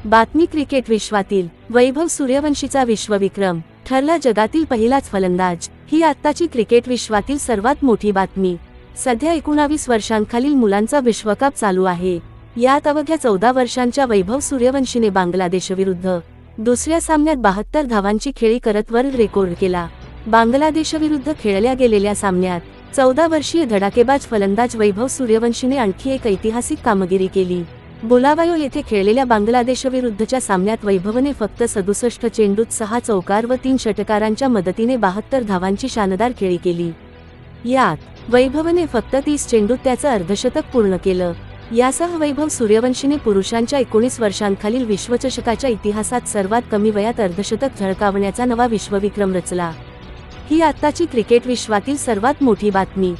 बातमी क्रिकेट विश्वातील वैभव सूर्यवंशीचा विश्वविक्रम ठरला जगातील पहिलाच फलंदाज। ही आत्ताची क्रिकेट विश्वातील सर्वात मोठी बातमी। सध्या 19 वर्षांखालील मुलांचा विश्वकप चालू आहे। यात अवघ्या 14 वर्षांच्या वैभव सूर्यवंशीने बांगलादेशविरुद्ध दुसऱ्या सामन्यात 72 धावांची खेळी करत वर्ल्ड रेकॉर्ड केला। बांगलादेशविरुद्ध खेळल्या गेलेल्या सामन्यात 14 वर्षीय धडाकेबाज फलंदाज वैभव सूर्यवंशीने आणखी एक ऐतिहासिक कामगिरी केली। बुलावायो येथे खेळलेल्या बांगलादेशविरुद्धच्या सामन्यात वैभवने फक्त 67 चेंडूत 6 चौकार व 3 षटकारांच्या मदतीने 72 धावांची शानदार खेळी केली। यात वैभवने फक्त 30 चेंडूत त्याचं अर्धशतक पूर्ण केलं। यासह वैभव सूर्यवंशीने पुरुषांच्या 19 वर्षांखालील विश्वचषकाच्या इतिहासात सर्वात कमी वयात अर्धशतक झळकावण्याचा नवा विश्वविक्रम रचला। ही आत्ताची क्रिकेट विश्वातील सर्वात मोठी बातमी।